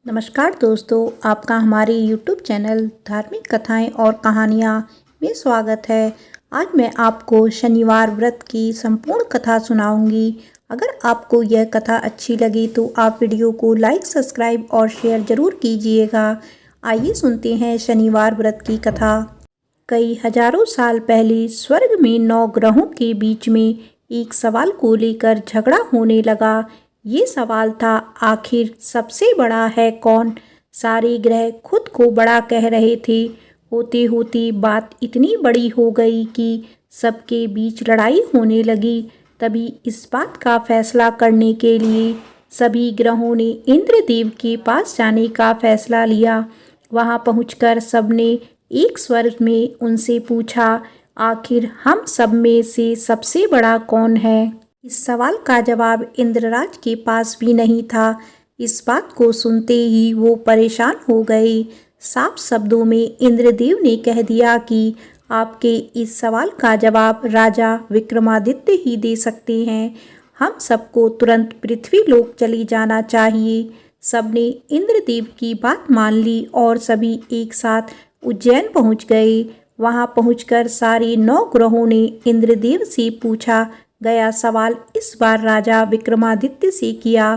नमस्कार दोस्तों, आपका हमारे YouTube चैनल धार्मिक कथाएं और कहानियाँ में स्वागत है। आज मैं आपको शनिवार व्रत की संपूर्ण कथा सुनाऊंगी। अगर आपको यह कथा अच्छी लगी तो आप वीडियो को लाइक, सब्सक्राइब और शेयर ज़रूर कीजिएगा। आइए सुनते हैं शनिवार व्रत की कथा। कई हजारों साल पहले स्वर्ग में 9 ग्रहों के बीच में एक सवाल को लेकर झगड़ा होने लगा। ये सवाल था, आखिर सबसे बड़ा है कौन। सारे ग्रह खुद को बड़ा कह रहे थे। होते होते बात इतनी बड़ी हो गई कि सबके बीच लड़ाई होने लगी। तभी इस बात का फैसला करने के लिए सभी ग्रहों ने इंद्रदेव के पास जाने का फैसला लिया। वहां पहुंचकर सबने एक स्वर में उनसे पूछा, आखिर हम सब में से सबसे बड़ा कौन है। इस सवाल का जवाब इंद्रराज के पास भी नहीं था। इस बात को सुनते ही वो परेशान हो गए। साफ शब्दों में इंद्रदेव ने कह दिया कि आपके इस सवाल का जवाब राजा विक्रमादित्य ही दे सकते हैं। हम सबको तुरंत पृथ्वी लोक चली जाना चाहिए। सबने इंद्रदेव की बात मान ली और सभी एक साथ उज्जैन पहुंच गए। वहां पहुंचकर सारे 9 ग्रहों ने इंद्रदेव से पूछा गया सवाल इस बार राजा विक्रमादित्य से किया।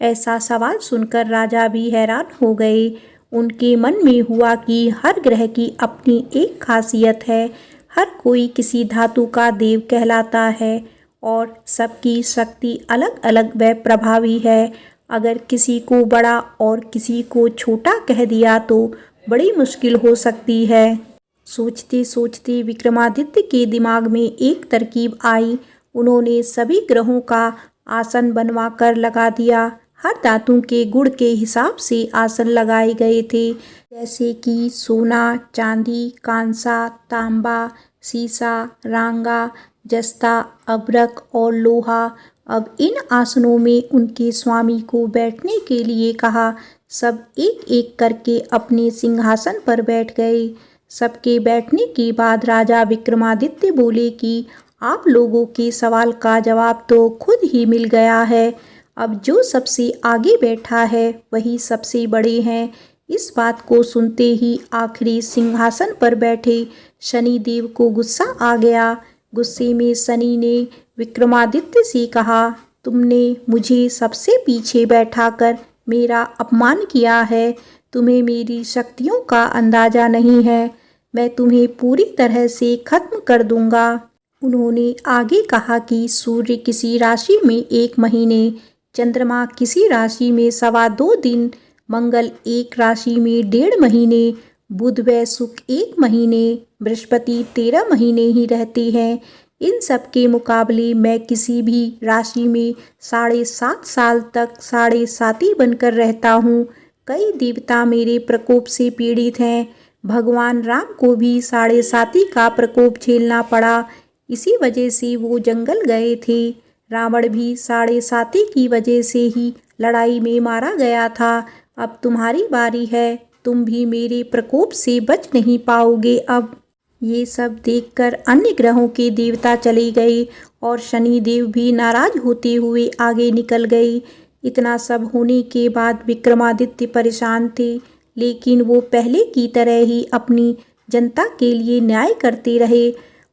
ऐसा सवाल सुनकर राजा भी हैरान हो गए। उनके मन में हुआ कि हर ग्रह की अपनी एक खासियत है। हर कोई किसी धातु का देव कहलाता है और सबकी शक्ति अलग अलग व प्रभावी है। अगर किसी को बड़ा और किसी को छोटा कह दिया तो बड़ी मुश्किल हो सकती है। सोचते सोचते विक्रमादित्य के दिमाग में एक तरकीब आई। उन्होंने सभी ग्रहों का आसन बनवा कर लगा दिया। हर धातु के गुण के हिसाब से आसन लगाए गए थे, जैसे कि सोना, चांदी, कांसा, तांबा, सीसा, रांगा, जस्ता, अभ्रक और लोहा। अब इन आसनों में उनके स्वामी को बैठने के लिए कहा। सब एक एक करके अपने सिंहासन पर बैठ गए। सबके बैठने के बाद राजा विक्रमादित्य बोले कि आप लोगों के सवाल का जवाब तो खुद ही मिल गया है। अब जो सबसे आगे बैठा है वही सबसे बड़े हैं। इस बात को सुनते ही आखिरी सिंहासन पर बैठे शनिदेव को गुस्सा आ गया। गुस्से में शनि ने विक्रमादित्य से कहा, तुमने मुझे सबसे पीछे बैठाकर मेरा अपमान किया है। तुम्हें मेरी शक्तियों का अंदाजा नहीं है। मैं तुम्हें पूरी तरह से खत्म कर दूंगा। उन्होंने आगे कहा कि सूर्य किसी राशि में 1 महीने, चंद्रमा किसी राशि में 2.25 दिन, मंगल एक राशि में 1.5 महीने, बुध व शुक्र 1 महीने, बृहस्पति 13 महीने ही रहते हैं। इन सब के मुकाबले मैं किसी भी राशि में 7.5 साल तक 7.5 बनकर रहता हूँ। कई देवता मेरे प्रकोप से पीड़ित हैं। भगवान राम को भी 7.5 का प्रकोप झेलना पड़ा। इसी वजह से वो जंगल गए थे। रावण भी 7.5 की वजह से ही लड़ाई में मारा गया था। अब तुम्हारी बारी है। तुम भी मेरे प्रकोप से बच नहीं पाओगे। अब ये सब देखकर अन्य ग्रहों के देवता चले गए और शनिदेव भी नाराज होते हुए आगे निकल गए। इतना सब होने के बाद विक्रमादित्य परेशान थे, लेकिन वो पहले की तरह ही अपनी जनता के लिए न्याय करते रहे।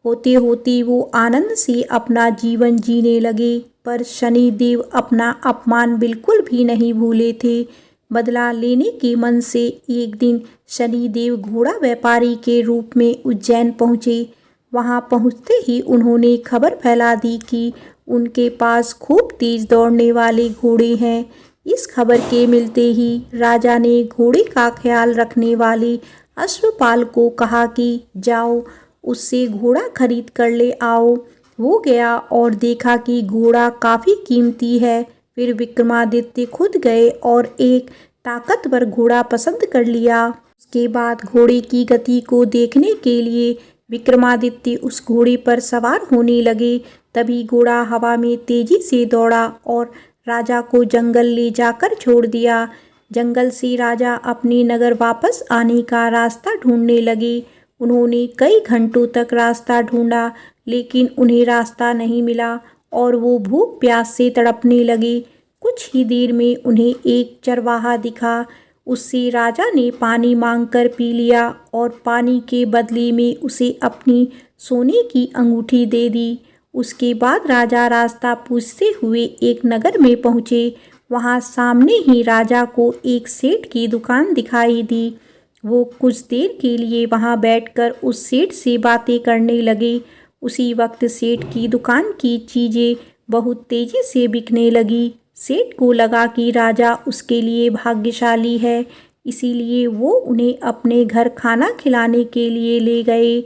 होते होते वो आनंद से अपना जीवन जीने लगे। पर शनिदेव अपना अपमान बिल्कुल भी नहीं भूले थे। बदला लेने के मन से एक दिन शनिदेव घोड़ा व्यापारी के रूप में उज्जैन पहुँचे। वहाँ पहुँचते ही उन्होंने खबर फैला दी कि उनके पास खूब तेज दौड़ने वाले घोड़े हैं। इस खबर के मिलते ही राजा ने घोड़े का ख्याल रखने वाले अश्वपाल को कहा कि जाओ उससे घोड़ा खरीद कर ले आओ। वो गया और देखा कि घोड़ा काफ़ी कीमती है। फिर विक्रमादित्य खुद गए और एक ताकतवर घोड़ा पसंद कर लिया। उसके बाद घोड़े की गति को देखने के लिए विक्रमादित्य उस घोड़े पर सवार होने लगे। तभी घोड़ा हवा में तेजी से दौड़ा और राजा को जंगल ले जाकर छोड़ दिया। जंगल से राजा अपने नगर वापस आने का रास्ता ढूंढने लगे। उन्होंने कई घंटों तक रास्ता ढूंढा, लेकिन उन्हें रास्ता नहीं मिला और वो भूख प्यास से तड़पने लगे। कुछ ही देर में उन्हें एक चरवाहा दिखा। उससे राजा ने पानी मांगकर पी लिया और पानी के बदले में उसे अपनी सोने की अंगूठी दे दी। उसके बाद राजा रास्ता पूछते हुए एक नगर में पहुँचे। वहाँ सामने ही राजा को एक सेठ की दुकान दिखाई दी। वो कुछ देर के लिए वहाँ बैठकर उस सेठ से बातें करने लगे। उसी वक्त सेठ की दुकान की चीज़ें बहुत तेज़ी से बिकने लगी। सेठ को लगा कि राजा उसके लिए भाग्यशाली है, इसीलिए वो उन्हें अपने घर खाना खिलाने के लिए ले गए।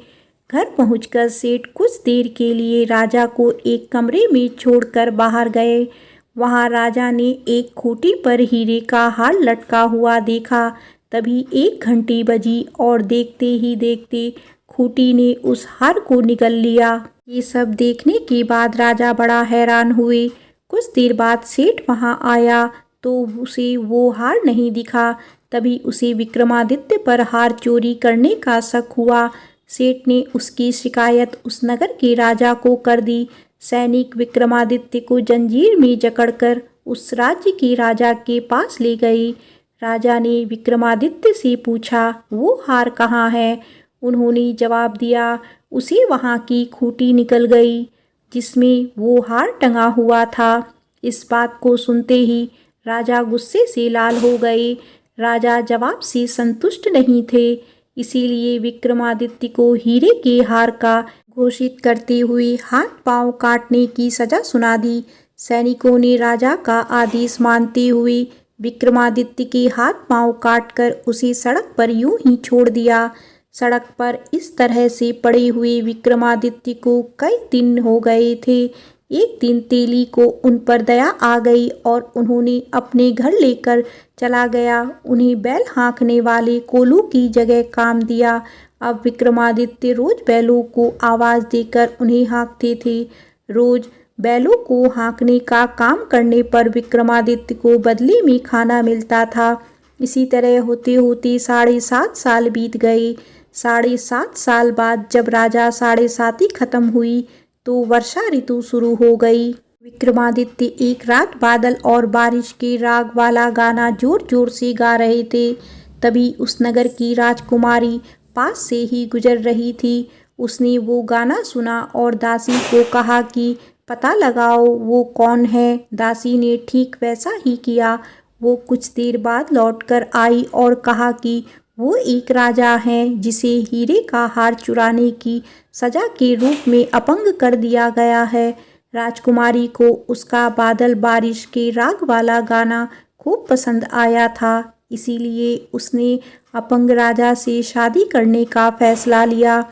घर पहुंचकर सेठ कुछ देर के लिए राजा को एक कमरे में छोड़कर बाहर गए। वहां राजा ने एक खूंटी पर हीरे का हार लटका हुआ देखा। तभी एक घंटी बजी और देखते ही देखते खूंटी ने उस हार को निगल लिया। ये सब देखने के बाद राजा बड़ा हैरान हुए। कुछ देर बाद सेठ वहां आया तो उसे वो हार नहीं दिखा। तभी उसे विक्रमादित्य पर हार चोरी करने का शक हुआ। सेठ ने उसकी शिकायत उस नगर के राजा को कर दी। सैनिक विक्रमादित्य को जंजीर में जकड़कर उस राज्य के राजा के पास ले गए। राजा ने विक्रमादित्य से पूछा, वो हार कहाँ है? उन्होंने जवाब दिया, उसे वहाँ की खूंटी निकल गई जिसमें वो हार टंगा हुआ था। इस बात को सुनते ही राजा गुस्से से लाल हो गए। राजा जवाब से संतुष्ट नहीं थे, इसीलिए विक्रमादित्य को हीरे के हार का घोषित करते हुए हाथ पांव काटने की सजा सुना दी। सैनिकों ने राजा का आदेश मानते हुए विक्रमादित्य के हाथ पांव काटकर उसे सड़क पर यूं ही छोड़ दिया। सड़क पर इस तरह से पड़े हुए विक्रमादित्य को कई दिन हो गए थे। एक दिन तेली को उन पर दया आ गई और उन्होंने अपने घर लेकर चला गया। उन्हें बैल हाँकने वाले कोलू की जगह काम दिया। अब विक्रमादित्य रोज बैलों को आवाज़ देकर उन्हें हाँकते थे। रोज बैलों को हाँकने का काम करने पर विक्रमादित्य को बदले में खाना मिलता था। इसी तरह होते होते 7.5 साल बीत गए। 7.5 साल बाद जब राजा 7.5 खत्म हुई तो वर्षा ऋतु शुरू हो गई। विक्रमादित्य एक रात बादल और बारिश के राग वाला गाना जोर जोर से गा रहे थे। तभी उस नगर की राजकुमारी पास से ही गुजर रही थी। उसने वो गाना सुना और दासी को कहा कि पता लगाओ वो कौन है। दासी ने ठीक वैसा ही किया। वो कुछ देर बाद लौटकर आई और कहा कि वो एक राजा हैं जिसे हीरे का हार चुराने की सजा के रूप में अपंग कर दिया गया है। राजकुमारी को उसका बादल बारिश के राग वाला गाना खूब पसंद आया था, इसीलिए उसने अपंग राजा से शादी करने का फैसला लिया।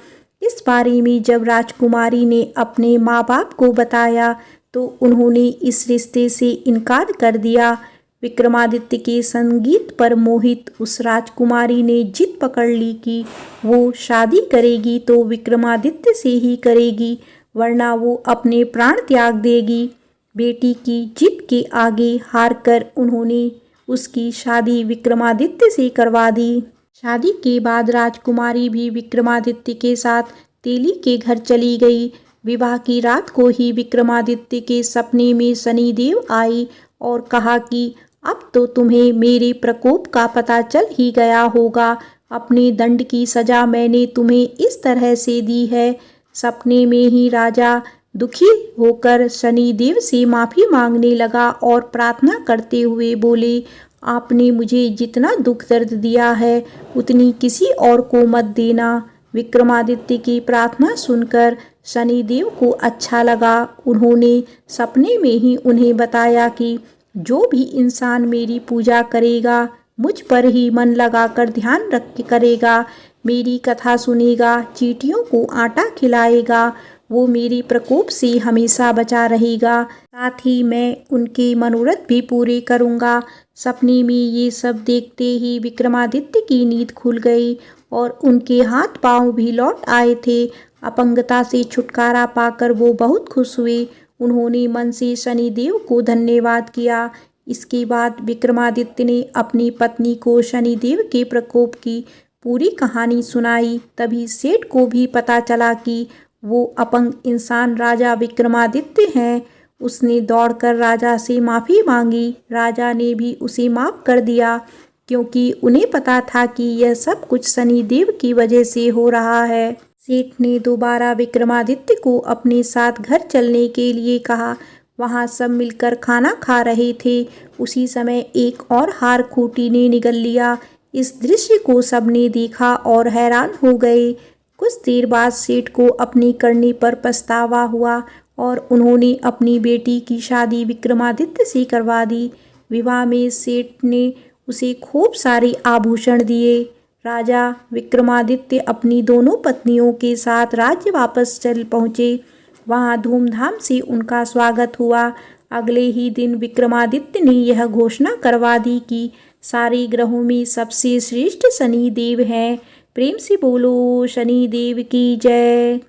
इस बारे में जब राजकुमारी ने अपने माँ बाप को बताया तो उन्होंने इस रिश्ते से इनकार कर दिया। विक्रमादित्य के संगीत पर मोहित उस राजकुमारी ने जिद पकड़ ली कि वो शादी करेगी तो विक्रमादित्य से ही करेगी, वरना वो अपने प्राण त्याग देगी। बेटी की जिद के आगे हारकर उन्होंने उसकी शादी विक्रमादित्य से करवा दी। शादी के बाद राजकुमारी भी विक्रमादित्य के साथ तेली के घर चली गई। विवाह की रात को ही विक्रमादित्य के सपने में शनिदेव आई और कहा कि अब तो तुम्हें मेरे प्रकोप का पता चल ही गया होगा। अपने दंड की सजा मैंने तुम्हें इस तरह से दी है। सपने में ही राजा दुखी होकर शनिदेव से माफ़ी मांगने लगा और प्रार्थना करते हुए बोले, आपने मुझे जितना दुख दर्द दिया है उतनी किसी और को मत देना। विक्रमादित्य की प्रार्थना सुनकर शनिदेव को अच्छा लगा। उन्होंने सपने में ही उन्हें बताया कि जो भी इंसान मेरी पूजा करेगा, मुझ पर ही मन लगाकर ध्यान रख के करेगा, मेरी कथा सुनेगा, चींटियों को आटा खिलाएगा, वो मेरे प्रकोप से हमेशा बचा रहेगा। साथ ही मैं उनके मनोरथ भी पूरे करूँगा। सपने में ये सब देखते ही विक्रमादित्य की नींद खुल गई और उनके हाथ पांव भी लौट आए थे। अपंगता से छुटकारा पाकर वो बहुत खुश हुए। उन्होंने मन से शनिदेव को धन्यवाद किया। इसके बाद विक्रमादित्य ने अपनी पत्नी को शनिदेव के प्रकोप की पूरी कहानी सुनाई। तभी सेठ को भी पता चला कि वो अपंग इंसान राजा विक्रमादित्य हैं। उसने दौड़कर राजा से माफ़ी मांगी। राजा ने भी उसे माफ़ कर दिया। क्योंकि उन्हें पता था कि यह सब कुछ शनिदेव की वजह से हो रहा है। सेठ ने दोबारा विक्रमादित्य को अपने साथ घर चलने के लिए कहा। वहाँ सब मिलकर खाना खा रहे थे। उसी समय एक और हार खूंटी ने निगल लिया। इस दृश्य को सबने देखा और हैरान हो गए। कुछ देर बाद सेठ को अपनी करनी पर पछतावा हुआ और उन्होंने अपनी बेटी की शादी विक्रमादित्य से करवा दी। विवाह में सेठ ने उसे खूब सारे आभूषण दिए। राजा विक्रमादित्य अपनी दोनों पत्नियों के साथ राज्य वापस चल पहुँचे। वहाँ धूमधाम से उनका स्वागत हुआ। अगले ही दिन विक्रमादित्य ने यह घोषणा करवा दी कि सारे ग्रहों में सबसे श्रेष्ठ शनिदेव हैं। प्रेम से बोलो शनिदेव की जय।